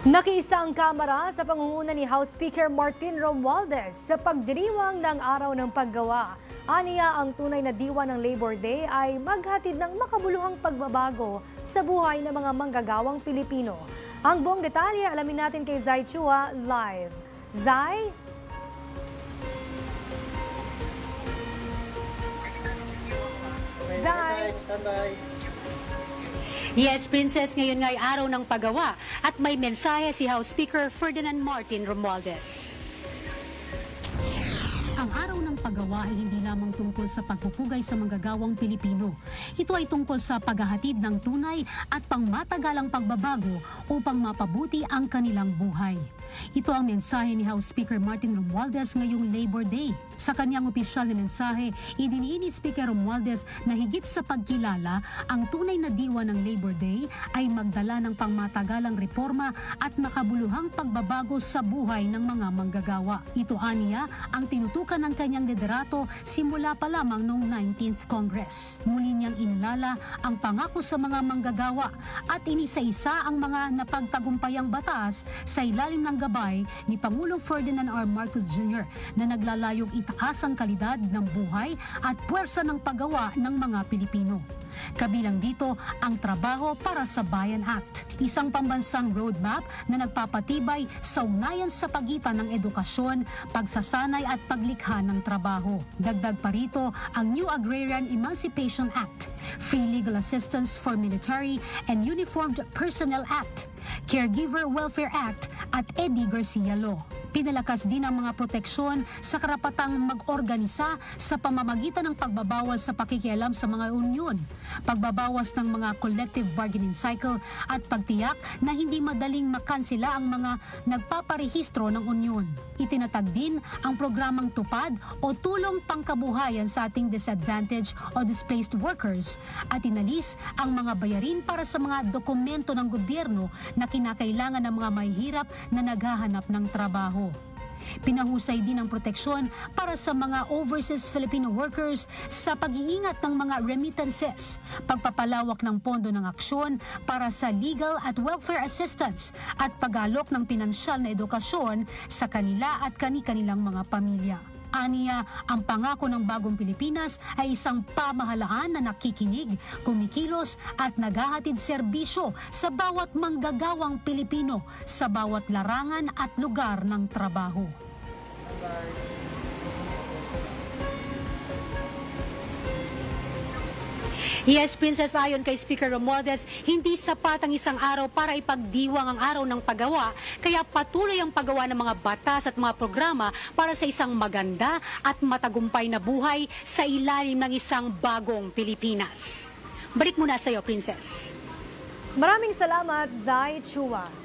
Nakiisa ang Kamara sa pangunguna ni House Speaker Martin Romualdez sa pagdiriwang ng Araw ng Paggawa. Aniya, ang tunay na diwa ng Labor Day ay maghatid ng makabuluhang pagbabago sa buhay ng mga manggagawang Pilipino. Ang buong detalye alamin natin kay Zai Chua live. Zai? Zai? Yes, Princess, ngayon nga'y araw ng paggawa at may mensahe si House Speaker Ferdinand Martin Romualdez. Ang araw ng paggawa ay hindi lamang tungkol sa pagpupugay sa manggagawang Pilipino. Ito ay tungkol sa paghahatid ng tunay at pangmatagalang pagbabago upang mapabuti ang kanilang buhay. Ito ang mensahe ni House Speaker Martin Romualdez ngayong Labor Day. Sa kanyang opisyal na mensahe, idiniin ni Speaker Romualdez na higit sa pagkilala, ang tunay na diwa ng Labor Day ay magdala ng pangmatagalang reforma at makabuluhang pagbabago sa buhay ng mga manggagawa. Ito aniya ang tinutukan ng kanyang liderato simula pa lamang noong 19th Congress. Muli niyang inilala ang pangako sa mga manggagawa at inisa-isa ang mga napagtagumpayang batas sa ilalim ng gabay ni Pangulong Ferdinand R. Marcos Jr. na naglalayong itaas ang kalidad ng buhay at puwersa ng paggawa ng mga Pilipino. Kabilang dito ang Trabaho para sa Bayan Act, isang pambansang roadmap na nagpapatibay sa ugnayan sa pagitan ng edukasyon, pagsasanay at paglikha ng trabaho. Dagdag pa rito ang New Agrarian Emancipation Act, Free Legal Assistance for Military and Uniformed Personnel Act, Caregiver Welfare Act at Eddie Garcia Law. Pinalakas din ang mga proteksyon sa karapatang mag-organisa sa pamamagitan ng pagbabawal sa pakikialam sa mga union, pagbabawas ng mga collective bargaining cycle at pagtiyak na hindi madaling makansela ang mga nagpaparehistro ng union. Itinatag din ang programang Tupad o Tulong Pangkabuhayan sa ating disadvantaged o displaced workers at inalis ang mga bayarin para sa mga dokumento ng gobyerno na kinakailangan ng mga mahihirap na naghahanap ng trabaho. Pinahusay din ang proteksyon para sa mga overseas Filipino workers sa pag-iingat ng mga remittances, pagpapalawak ng pondo ng aksyon para sa legal at welfare assistance at pag-alok ng pinansyal na edukasyon sa kanila at kani-kanilang mga pamilya. Aniya, ang pangako ng bagong Pilipinas ay isang pamahalaan na nakikinig, kumikilos at naghahatid serbisyo sa bawat manggagawang Pilipino sa bawat larangan at lugar ng trabaho. Yes, Princess, ayon kay Speaker Romualdez, hindi sapat ang isang araw para ipagdiwang ang araw ng paggawa, kaya patuloy ang paggawa ng mga batas at mga programa para sa isang maganda at matagumpay na buhay sa ilalim ng isang bagong Pilipinas. Balik muna sa iyo, Princess. Maraming salamat, Zai Chua.